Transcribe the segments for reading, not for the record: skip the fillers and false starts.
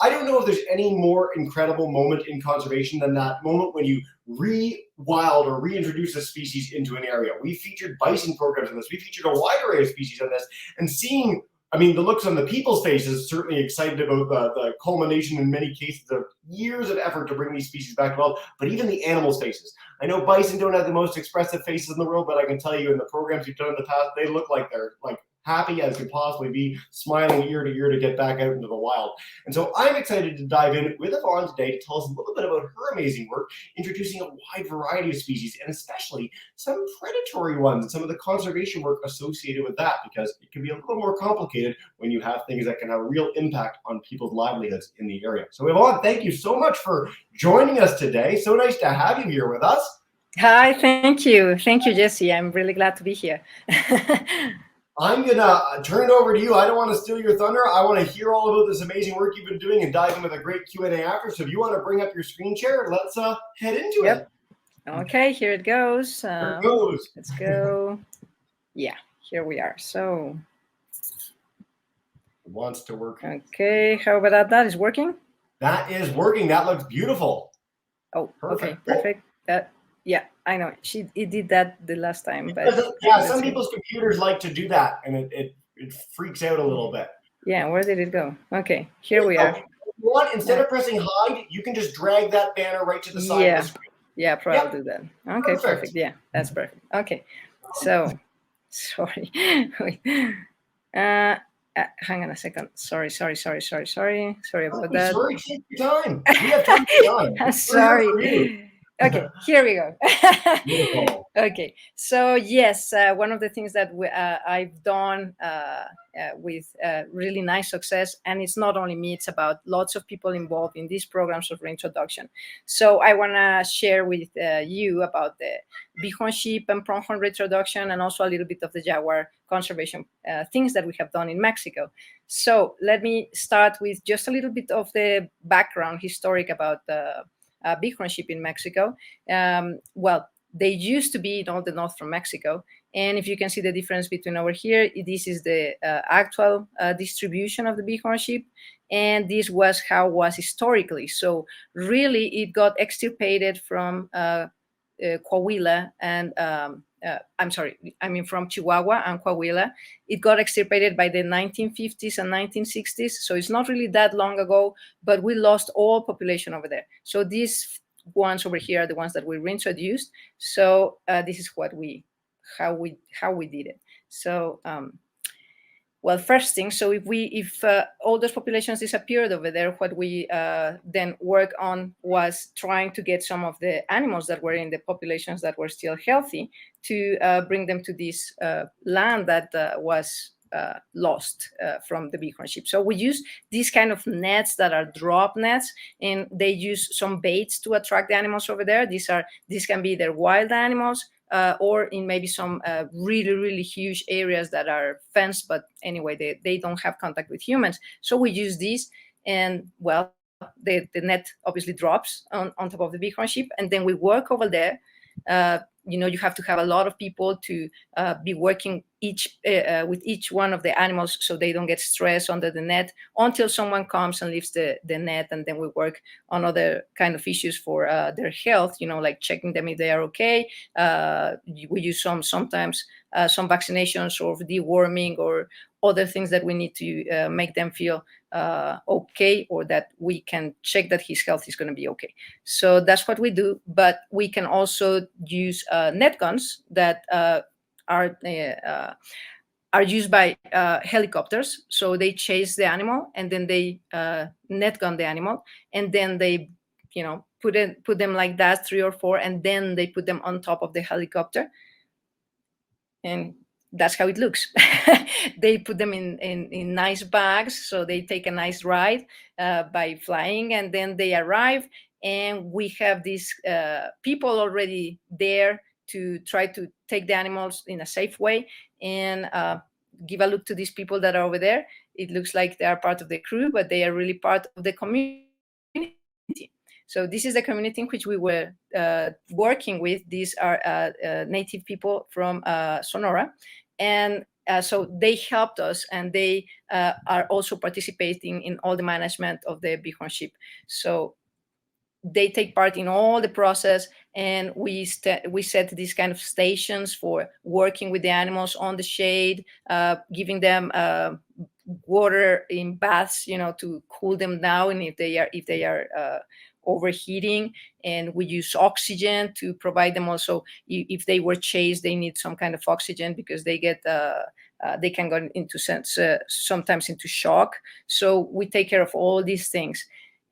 I don't know if there's any more incredible moment in conservation than that moment when you re-wild or reintroduce a species into an area. We featured bison programs on this. We featured a wide array of species on this, and seeing, I mean, the looks on the people's faces, certainly excited about the culmination in many cases of years of effort to bring these species back to wild, but even the animals' faces. I know bison don't have the most expressive faces in the world, but I can tell you in the programs you've done in the past, they look like they're like happy as could possibly be, smiling ear to ear to get back out into the wild. And so I'm excited to dive in with Ivonne today to tell us a little bit about her amazing work, introducing a wide variety of species, and especially some predatory ones and some of the conservation work associated with that, because it can be a little more complicated when you have things that can have a real impact on people's livelihoods in the area. So Ivonne, thank you so much for joining us today. So nice to have you here with us. Hi, thank you. Thank you, Jesse. I'm really glad to be here. I'm gonna turn it over to you. I don't want to steal your thunder. I want to hear all about this amazing work you've been doing and dive in with a great Q&A after. So if you want to bring up your screen share, let's head into it. Okay, here it goes. Here it goes. Let's go. Yeah, here we are. So it wants to work. Okay, how about that is working? That is working. That looks beautiful. Oh, perfect. Okay, perfect. Yeah, I know. It did that the last time, but yeah, some people's computers like to do that, and it freaks out a little bit. Yeah, where did it go? Okay, here we are. Instead of pressing hide, you can just drag that banner right to the side of the screen. Yeah, probably do that. Okay, perfect. Yeah, that's perfect. Okay, so sorry. Wait. Hang on a second. Sorry about that. Sorry, take your time. We have time. Sorry. Okay, here we go. Okay, so yes, one of the things that I've done with really nice success, and it's not only me, it's about lots of people involved in these programs of reintroduction. So I want to share with you about the Bighorn sheep and Pronghorn reintroduction, and also a little bit of the Jaguar conservation things that we have done in Mexico. So let me start with just a little bit of the background historic about the Bighorn sheep in Mexico. Well, they used to be in all the north from Mexico. And if you can see the difference between over here, this is the actual distribution of the Bighorn sheep. And this was how it was historically. So really, it got extirpated from Coahuila and from Chihuahua and Coahuila. It got extirpated by the 1950s and 1960s. So it's not really that long ago, but we lost all population over there. So these ones over here are the ones that we reintroduced. So this is how we did it. So well, first thing, so if all those populations disappeared over there, what we then worked on was trying to get some of the animals that were in the populations that were still healthy to bring them to this land that was lost from the Bighorn sheep. So we use these kind of nets that are drop nets, and they use some baits to attract the animals over there. These can be either wild animals, or in maybe some really, really huge areas that are fenced, but anyway, they don't have contact with humans. So we use these, and well, the net obviously drops on top of the Bighorn sheep, and then we work over there. You have to have a lot of people to be working with each one of the animals so they don't get stressed under the net until someone comes and lifts the net, and then we work on other kind of issues for their health, like checking them if they are okay. We use sometimes some vaccinations or deworming or other things that we need to make them feel okay, or that we can check that his health is going to be okay. So that's what we do. But we can also use net guns that are used by helicopters. So they chase the animal, and then they net gun the animal, and then they put them like that, 3 or 4, and then they put them on top of the helicopter, and that's how it looks. They put them in nice bags, so they take a nice ride by flying, and then they arrive, and we have these people already there to try to take the animals in a safe way, and give a look to these people that are over there. It looks like they are part of the crew, but they are really part of the community. So this is the community in which we were working with. These are native people from Sonora. And so they helped us, and they are also participating in all the management of the Bighorn sheep. So they take part in all the process, and we set these kind of stations for working with the animals on the shade, giving them water in baths, to cool them down if they are overheating. And we use oxygen to provide them also. If they were chased, they need some kind of oxygen, because they get they can go into sometimes into shock. So we take care of all these things.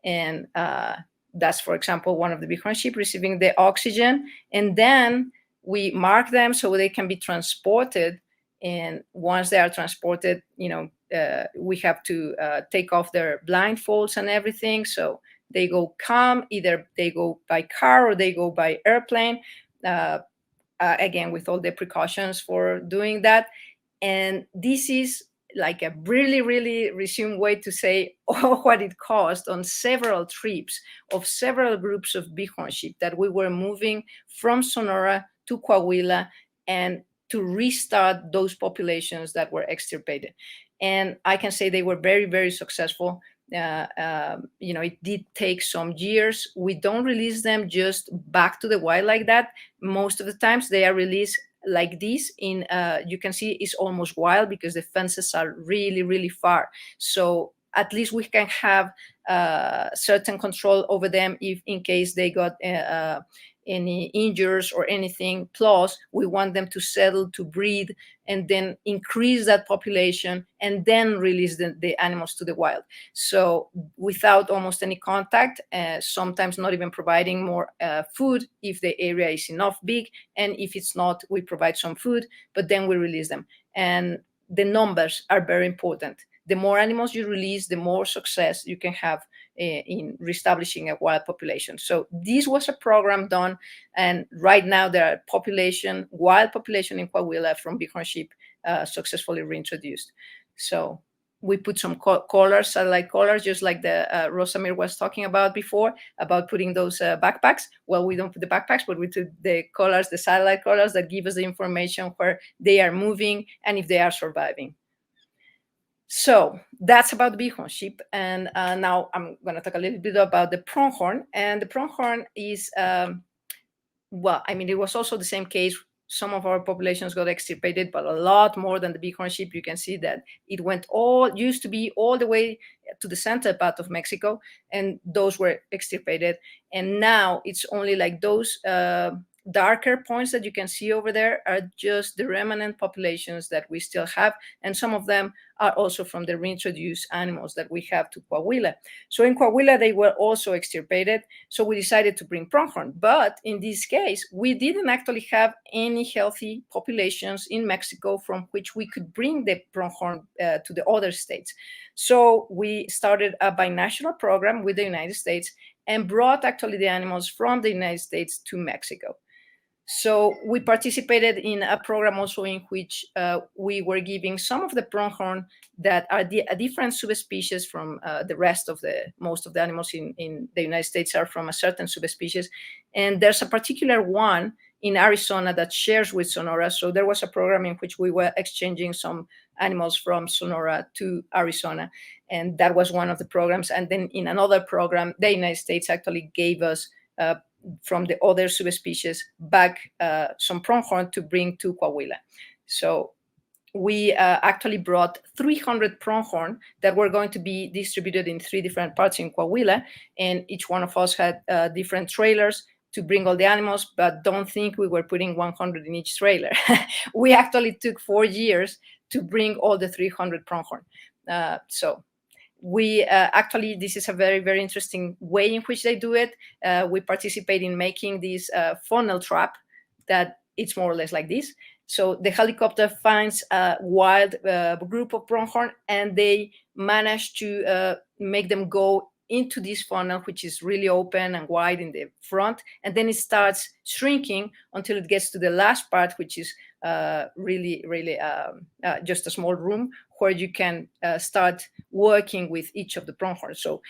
And that's, for example, one of the Bighorn sheep receiving the oxygen. And then we mark them so they can be transported. And once they are transported, we have to take off their blindfolds and everything. So they either they go by car or they go by airplane, again, with all the precautions for doing that. And this is like a really, really resumed way to say what it cost on several trips of several groups of Bighorn sheep that we were moving from Sonora to Coahuila, and to restart those populations that were extirpated. And I can say they were very, very successful. It did take some years. We don't release them just back to the wild like that. Most of the times they are released like this in you can see it's almost wild, because the fences are really, really far. So at least we can have certain control over them if in case they got any injuries or anything. Plus, we want them to settle, to breed, and then increase that population, and then release the animals to the wild. So without almost any contact, sometimes not even providing more food if the area is enough big. And if it's not, we provide some food, but then we release them. And the numbers are very important. The more animals you release, the more success you can have in reestablishing a wild population. So this was a program done, and right now there are wild population in Coahuila from Bighorn sheep successfully reintroduced. So we put some collars, satellite collars, just like the Rosamir was talking about before, about putting those backpacks. Well, we don't put the backpacks, but we put the collars, the satellite collars that give us the information where they are moving and if they are surviving. So that's about the Bighorn sheep. And now I'm going to talk a little bit about the Pronghorn. And the Pronghorn is, it was also the same case. Some of our populations got extirpated, but a lot more than the Bighorn sheep. You can see that it used to be all the way to the center part of Mexico, and those were extirpated. And now it's only like those darker points that you can see over there are just the remnant populations that we still have, and some of them are also from the reintroduced animals that we have to Coahuila. So in Coahuila, they were also extirpated, so we decided to bring Pronghorn. But in this case, we didn't actually have any healthy populations in Mexico from which we could bring the Pronghorn to the other states. So we started a binational program with the United States and brought actually the animals from the United States to Mexico. So we participated in a program also in which we were giving some of the Pronghorn that are a different subspecies from the rest of most of the animals in the United States are from a certain subspecies. And there's a particular one in Arizona that shares with Sonora. So there was a program in which we were exchanging some animals from Sonora to Arizona. And that was one of the programs. And then in another program, the United States actually gave us from the other subspecies back some Pronghorn to bring to Coahuila. So we actually brought 300 Pronghorn that were going to be distributed in 3 different parts in Coahuila, and each one of us had different trailers to bring all the animals, but don't think we were putting 100 in each trailer. We actually took 4 years to bring all the 300 Pronghorn. So we actually, this is a very, very interesting way in which they do it. We participate in making this funnel trap that it's more or less like this. So the helicopter finds a wild group of Pronghorn, and they manage to make them go into this funnel, which is really open and wide in the front. And then it starts shrinking until it gets to the last part, which is really, really just a small room where you can start working with each of the Pronghorn. So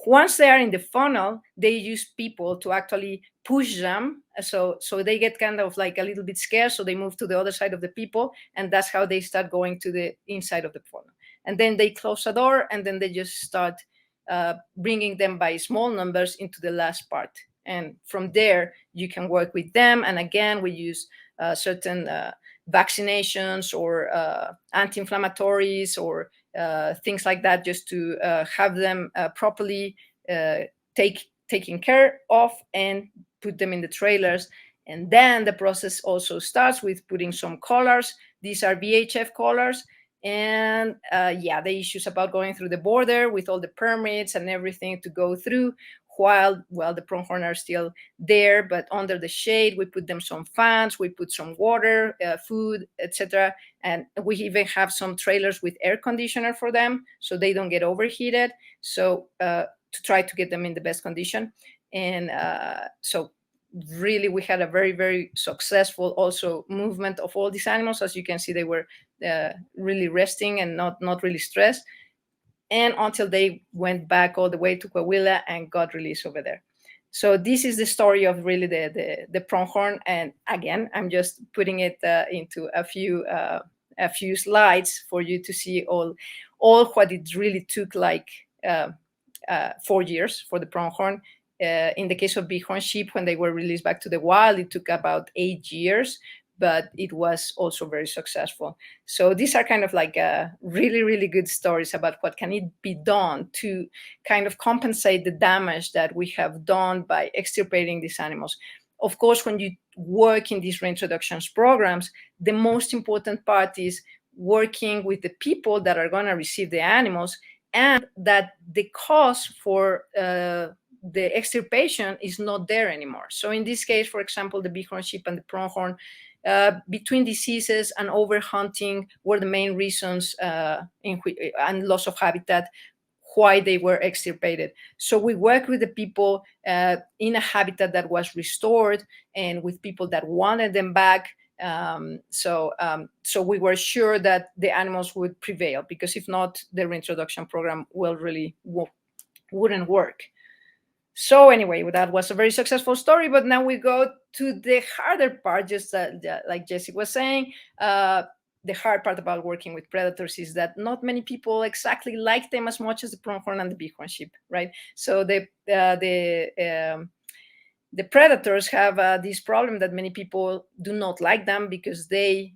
Once they are in the funnel, they use people to actually push them. So they get kind of like a little bit scared. So they move to the other side of the people. And that's how they start going to the inside of the funnel. And then they close a door, and then they just start bringing them by small numbers into the last part. And from there, you can work with them. And again, we use certain vaccinations or anti-inflammatories or things like that, just to have them properly taken care of and put them in the trailers. And then the process also starts with putting some collars. These are VHF collars. And the issues about going through the border with all the permits and everything to go through, while the pronghorn are still there, but under the shade. We put them some fans, we put some water, food, etc. And we even have some trailers with air conditioner for them, so they don't get overheated. So to try to get them in the best condition. And so really we had a very, very successful also movement of all these animals. As you can see, they were really resting and not really stressed, and until they went back all the way to Coahuila and got released over there. So this is the story of really the pronghorn. And again, I'm just putting it into a few slides for you to see all what it really took, like 4 years for the pronghorn. In the case of bighorn sheep, when they were released back to the wild, it took about 8 years, but it was also very successful. So these are kind of like really, really good stories about what can it be done to kind of compensate the damage that we have done by extirpating these animals. Of course, when you work in these reintroductions programs, the most important part is working with the people that are going to receive the animals, and that the cost for the extirpation is not there anymore. So in this case, for example, the bighorn sheep and the pronghorn, between diseases and overhunting were the main reasons, and loss of habitat, why they were extirpated. So we worked with the people in a habitat that was restored, and with people that wanted them back. So we were sure that the animals would prevail, because if not, the reintroduction program wouldn't work. So anyway, that was a very successful story. But now we go to the harder part, just like Jesse was saying. The hard part about working with predators is that not many people exactly like them as much as the pronghorn and the bighorn sheep, right? So the predators have this problem that many people do not like them, because they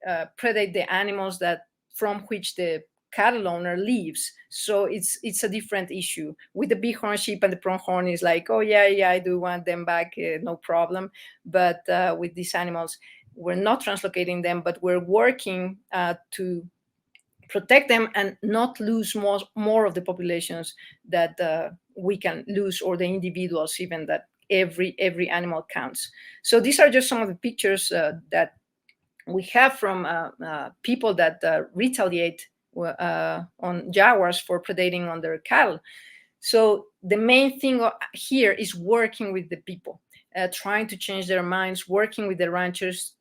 predate the animals that from which the cattle owner leaves. So it's a different issue. With the bighorn sheep and the pronghorn, is like, oh yeah, I do want them back, no problem. But with these animals, we're not translocating them, but we're working to protect them and not lose more of the populations that we can lose, or the individuals even, that every animal counts. So these are just some of the pictures that we have from people that retaliate on jaguars for predating on their cattle. So the main thing here is working with the people, trying to change their minds, working with the ranchers,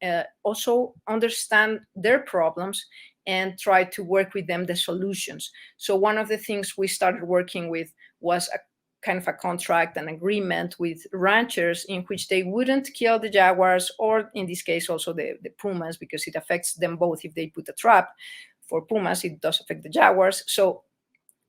also understand their problems and try to work with them the solutions. So one of the things we started working with was a kind of a contract, an agreement with ranchers, in which they wouldn't kill the jaguars, or in this case also the pumas, because it affects them both. If they put a trap for pumas, it does affect the jaguars. So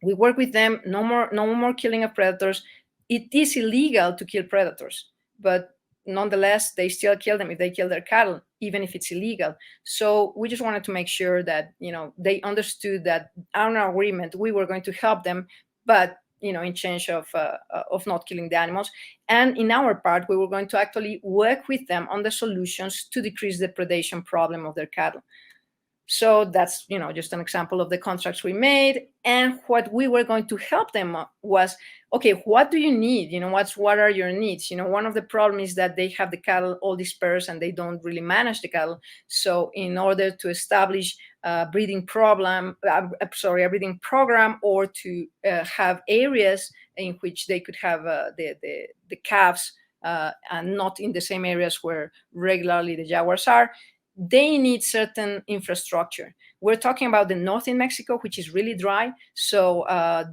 we work with them. No more killing of predators. It is illegal to kill predators, but nonetheless, they still kill them if they kill their cattle, even if it's illegal. So we just wanted to make sure that, they understood that on our agreement, we were going to help them, but in change of not killing the animals. And in our part, we were going to actually work with them on the solutions to decrease the predation problem of their cattle. So that's, just an example of the contracts we made. And what we were going to help them was, okay, what do you need? What are your needs? One of the problems is that they have the cattle all dispersed and they don't really manage the cattle. So in order to establish a breeding program, or to have areas in which they could have the calves and not in the same areas where regularly the jaguars are, they need certain infrastructure. we're talking about the north in Mexico, which is really dry. So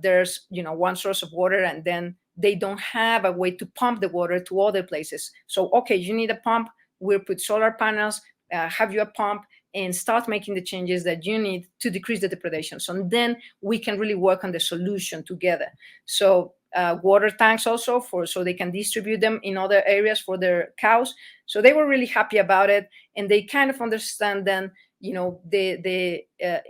there's, one source of water, and then they don't have a way to pump the water to other places. So, okay, you need a pump. We'll put solar panels, have you a pump, and start making the changes that you need to decrease the depredation. So then we can really work on the solution together. So water tanks also so they can distribute them in other areas for their cows. So they were really happy about it, and they kind of understand then, the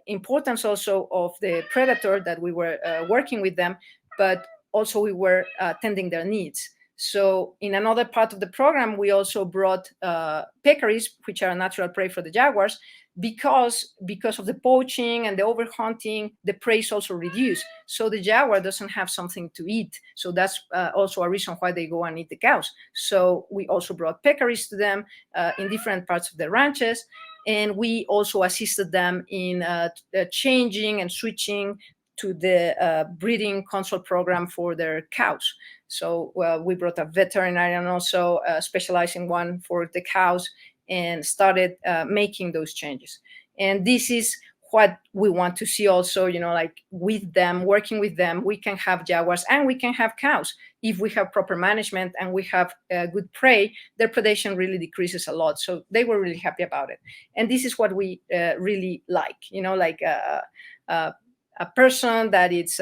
importance also of the predator that we were working with them, but also we were tending their needs. So in another part of the program, we also brought peccaries, which are a natural prey for the jaguars, because of the poaching and the overhunting, the prey is also reduced. So the jaguar doesn't have something to eat. So that's also a reason why they go and eat the cows. So we also brought peccaries to them in different parts of the ranches. And we also assisted them in changing and switching to the breeding control program for their cows. So we brought a veterinarian also specializing one for the cows, and started making those changes. And this is what we want to see also, like with them, working with them, we can have jaguars and we can have cows. If we have proper management and we have good prey, their predation really decreases a lot. So they were really happy about it. And this is what we really like, like a person that is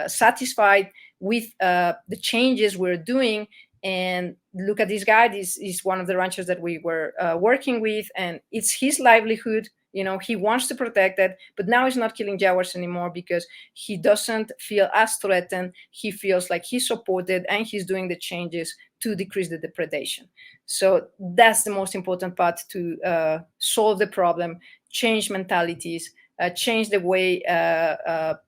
satisfied with the changes we're doing. And look at this guy. This is one of the ranchers that we were working with, and it's his livelihood. He wants to protect it, but now he's not killing jaguars anymore because he doesn't feel as threatened. He feels like he's supported, and he's doing the changes to decrease the depredation. So that's the most important part, to solve the problem, change mentalities, change the way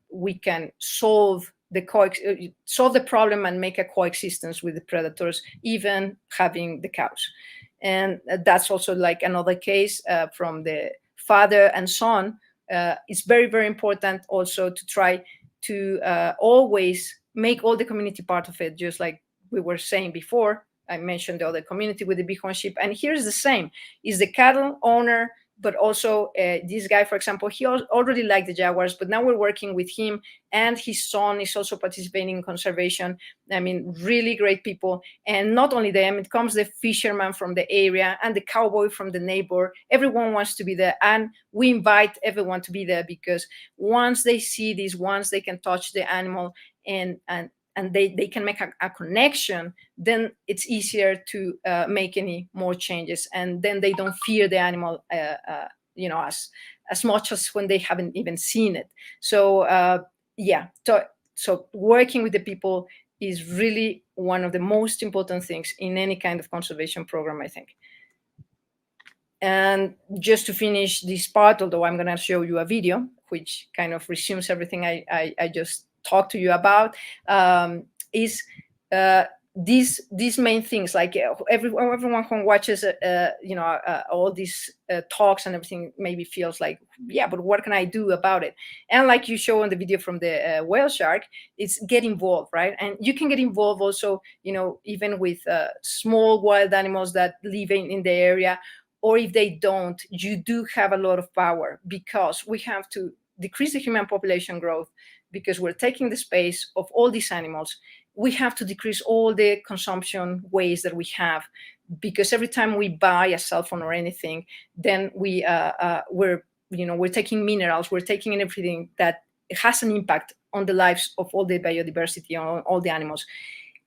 we can solve the problem and make a coexistence with the predators, even having the cows. And that's also like another case from the father and son. It's very, very important also to try to always make all the community part of it, just like we were saying before. I mentioned the other community with the Bighorn sheep, and here's the same: is the cattle owner, but also this guy, for example, he already liked the jaguars, but now we're working with him, and his son is also participating in conservation. I mean, really great people. And not only them, it comes the fisherman from the area and the cowboy from the neighbor. Everyone wants to be there, and we invite everyone to be there, because once they see this, once they can touch the animal and they can make a connection, then it's easier to make any more changes, and then they don't fear the animal as much as when they haven't even seen it. So so working with the people is really one of the most important things in any kind of conservation program, I think. And just to finish this part, although I'm going to show you a video which kind of resumes everything I just talked to you about, is these main things. Like everyone who watches all these talks and everything maybe feels like, yeah, but what can I do about it? And like you show in the video from the whale shark, it's get involved, right? And you can get involved also, even with small wild animals that live in the area. Or if they don't, you do have a lot of power, because we have to decrease the human population growth, because we're taking the space of all these animals. We have to decrease all the consumption ways that we have, because every time we buy a cell phone or anything, then we're taking minerals, we're taking in everything that has an impact on the lives of all the biodiversity, on all the animals.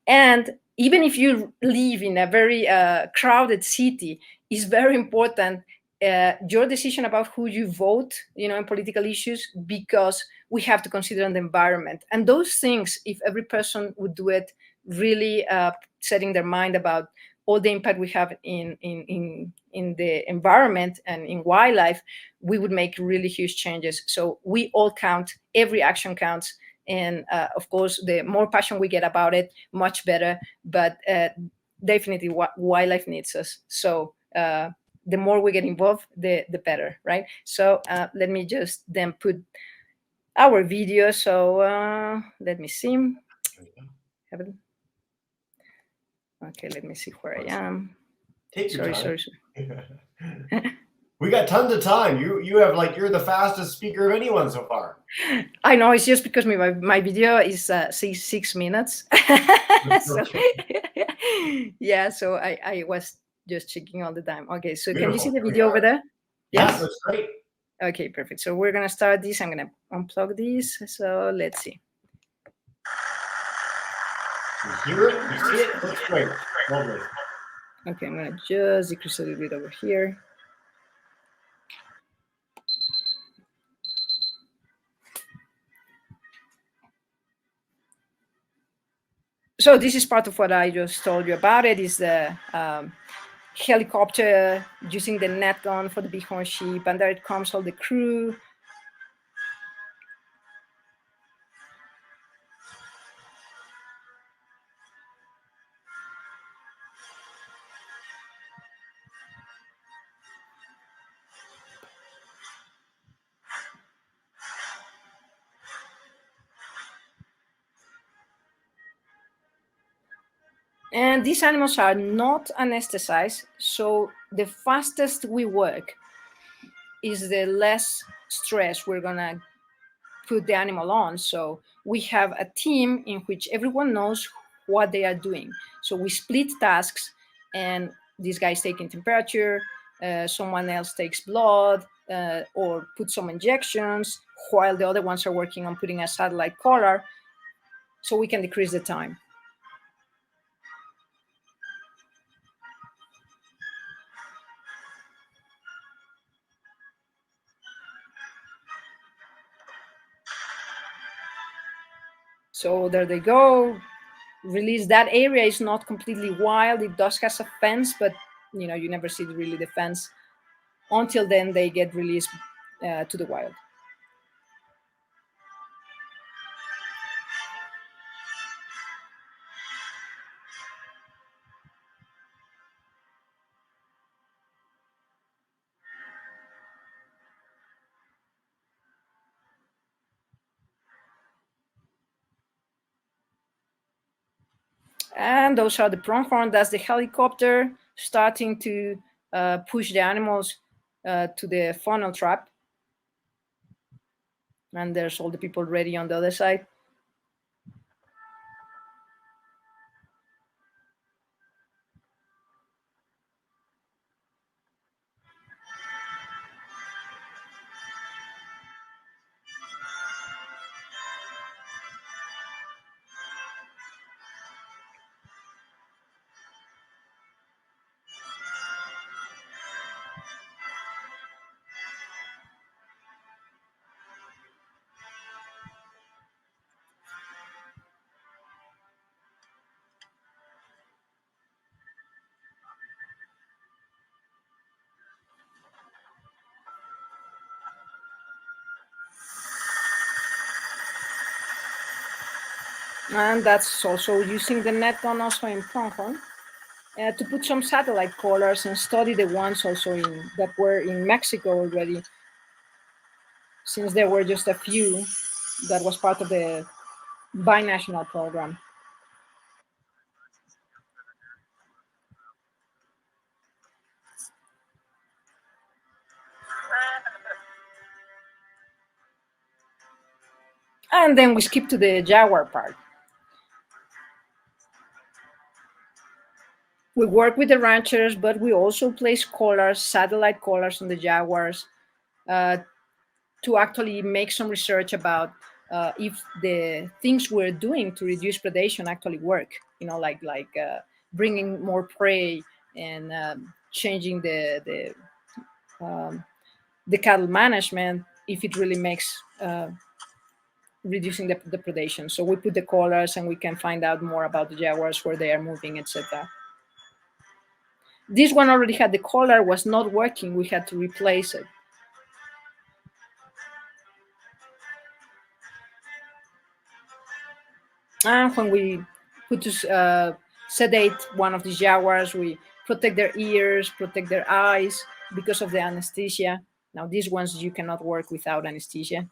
And even if you live in a very crowded city, it's very important your decision about who you vote, in political issues, because we have to consider the environment. And those things, if every person would do it, really setting their mind about all the impact we have in the environment and in wildlife, we would make really huge changes. So we all count, every action counts. And of course, the more passion we get about it, much better. But definitely wildlife needs us. So the more we get involved, the better, right? So let me just then put our video. So let me see. Okay, let me see where I am. Take your time. Sorry. We got tons of time. You have like, you're the fastest speaker of anyone so far. I know, it's just because my video is 6 minutes. So, yeah, so I was just checking all the time. Okay, so can you see Beautiful. the Here we video over are. there? Yeah, Yes. that's great. Okay, perfect. So we're gonna start this. I'm gonna unplug this. So let's see. You hear it? You see it? Looks great. Lovely. Okay, I'm gonna just decrease a little bit over here. So this is part of what I just told you about. It is the helicopter using the net gun for the Bighorn ship, and there it comes all the crew. And these animals are not anesthetized, so the fastest we work is the less stress we're gonna put the animal on. So we have a team in which everyone knows what they are doing. So we split tasks, and these guys taking temperature, someone else takes blood, or put some injections, while the other ones are working on putting a satellite collar, so we can decrease the time. So there they go. Release. That area is not completely wild. It does has a fence, but you never see really the fence until then they get released to the wild. And those are the pronghorn. That's the helicopter starting to push the animals to the funnel trap. And there's all the people ready on the other side. And that's also using the net gun also in Pronghorn to put some satellite collars and study the ones also that were in Mexico already, since there were just a few that was part of the binational program. And then we skip to the Jaguar part. We work with the ranchers, but we also place collars, satellite collars on the Jaguars uh, to actually make some research about if the things we're doing to reduce predation actually work. Like bringing more prey and changing the cattle management, if it really makes reducing the predation. So we put the collars, and we can find out more about the Jaguars, where they are moving, etc. This one already had the collar, was not working. We had to replace it. And when we put to sedate one of these Jaguars, we protect their ears, protect their eyes because of the anesthesia. Now, these ones you cannot work without anesthesia.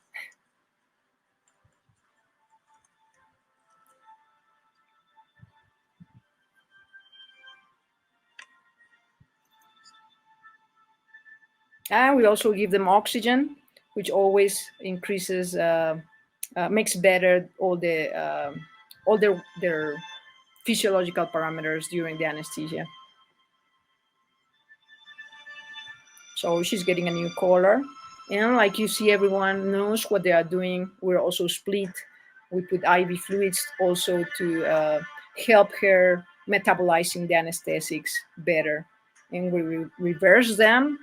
And we also give them oxygen, which always increases, makes better all their physiological parameters during the anesthesia. So she's getting a new collar. And like you see, everyone knows what they are doing. We're also split. We put IV fluids also to help her metabolizing the anesthetics better. And we reverse them.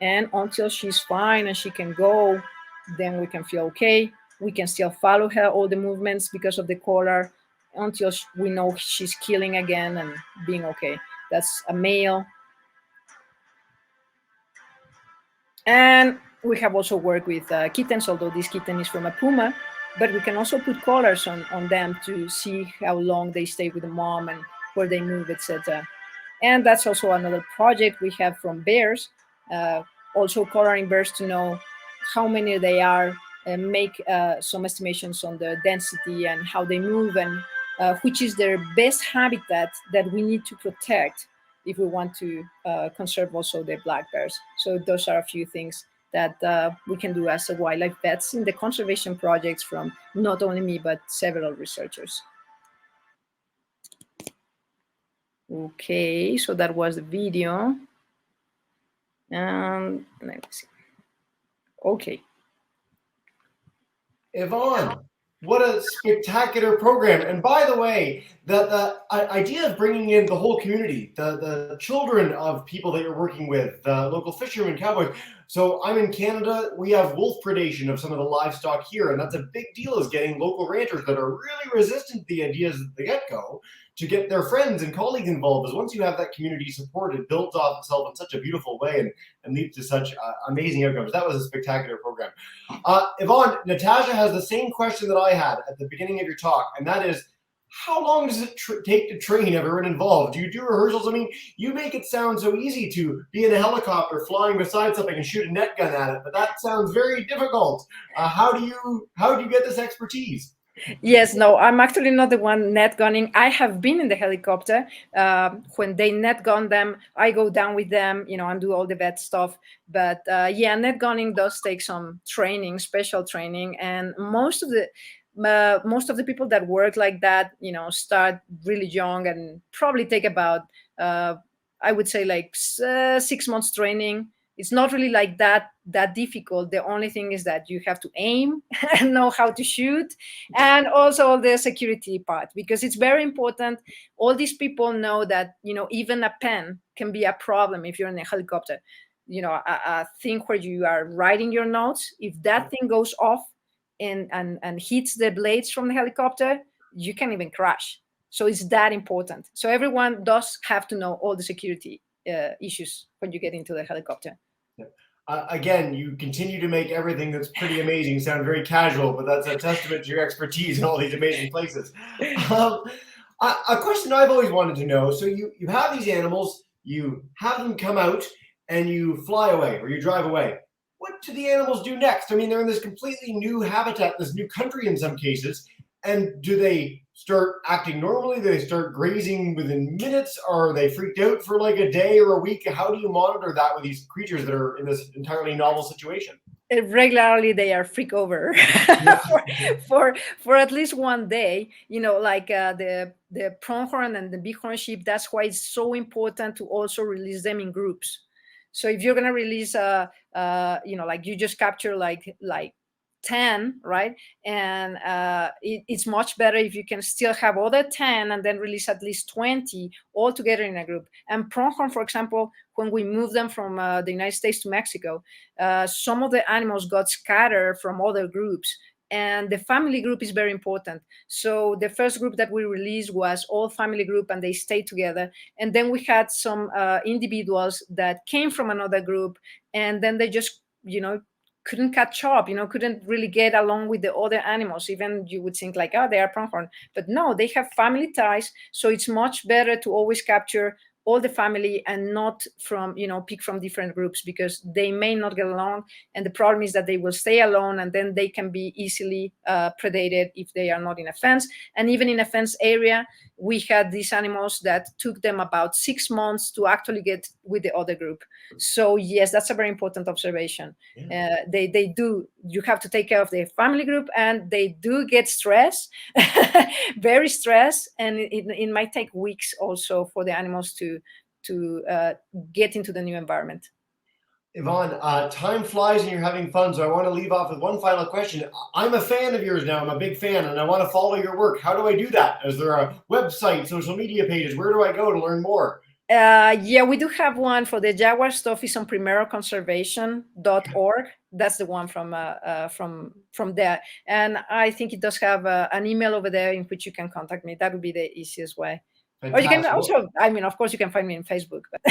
And until she's fine and she can go, then we can feel okay. We can still follow her all the movements because of the collar until we know she's killing again and being okay. That's a male. And we have also worked with kittens, although this kitten is from a puma, but we can also put collars on them to see how long they stay with the mom and where they move, etc. And that's also another project we have from bears, uh, also collaring bears to know how many they are, and make some estimations on the density and how they move, and which is their best habitat that we need to protect if we want to conserve also the black bears. So those are a few things that we can do as a wildlife vets in the conservation projects from not only me, but several researchers. Okay, so that was the video. Let me see. Okay. Yvonne, what a spectacular program. And by the way, the idea of bringing in the whole community, the children of people that you're working with, the local fishermen, cowboys. So I'm in Canada. We have wolf predation of some of the livestock here. And that's a big deal, is getting local ranchers that are really resistant to the ideas at the get-go to get their friends and colleagues involved. Because once you have that community support, it builds off itself in such a beautiful way and leads to such amazing outcomes. That was a spectacular program. Yvonne, Natasha has the same question that I had at the beginning of your talk, and that is, how long does it take to train everyone involved? Do you do rehearsals? I mean, you make it sound so easy to be in a helicopter flying beside something and shoot a net gun at it, but that sounds very difficult. How do you get this expertise? Yes, no, I'm actually not the one net gunning. I have been in the helicopter. When they net gun them, I go down with them, and do all the vet stuff. But yeah, net gunning does take some training, special training, and most of the people that work like that, start really young and probably take about, I would say, like 6 months training. It's not really like that difficult. The only thing is that you have to aim and know how to shoot, and also the security part, because it's very important. All these people know that even a pen can be a problem if you're in a helicopter. A thing where you are writing your notes, if that thing goes off and hits the blades from the helicopter, you can even crash. So it's that important. So everyone does have to know all the security issues when you get into the helicopter. Again, you continue to make everything that's pretty amazing sound very casual, but that's a testament to your expertise in all these amazing places. A question I've always wanted to know, so you have these animals, you have them come out, and you fly away, or you drive away. What do the animals do next? I mean, they're in this completely new habitat, this new country in some cases, and do they start acting normally? Do they start grazing within minutes? Or are they freaked out for like a day or a week? How do you monitor that with these creatures that are in this entirely novel situation? Regularly they are freak over for at least one day, like the pronghorn and the bighorn sheep. That's why it's so important to also release them in groups. So if you're going to release like you just capture like 10, right? And it's much better if you can still have other 10 and then release at least 20 all together in a group. And pronghorn, for example, when we moved them from the United States to Mexico, some of the animals got scattered from other groups. And the family group is very important. So the first group that we released was all family group, and they stayed together. And then we had some individuals that came from another group, and then they just, couldn't catch up, couldn't really get along with the other animals. Even you would think like, oh, they are pronghorn. But no, they have family ties. So it's much better to always capture all the family and not from, pick from different groups, because they may not get along. And the problem is that they will stay alone, and then they can be easily predated if they are not in a fence. And even in a fence area, we had these animals that took them about 6 months to actually get with the other group. So yes, that's a very important observation. Yeah. They do, you have to take care of the family group, and they do get stressed, very stressed, and it might take weeks also for the animals to get into the new environment. Ivonne, time flies and you're having fun, so I want to leave off with one final question. I'm a fan of yours now. I'm a big fan, and I want to follow your work. How do I do that? Is there a website, social media pages? Where do I go to learn more? Yeah, we do have one for the Jaguar stuff. Is on primeroconservation.org. That's the one from there. And I think it does have an email over there in which you can contact me. That would be the easiest way. Fantastic. Or you can also, of course, you can find me on Facebook. But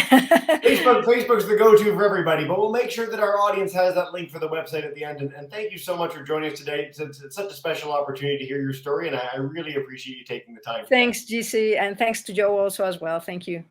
Facebook's the go-to for everybody, but we'll make sure that our audience has that link for the website at the end. And thank you so much for joining us today. It's such a special opportunity to hear your story, and I really appreciate you taking the time. Thanks, GC, and thanks to Joe also as well. Thank you.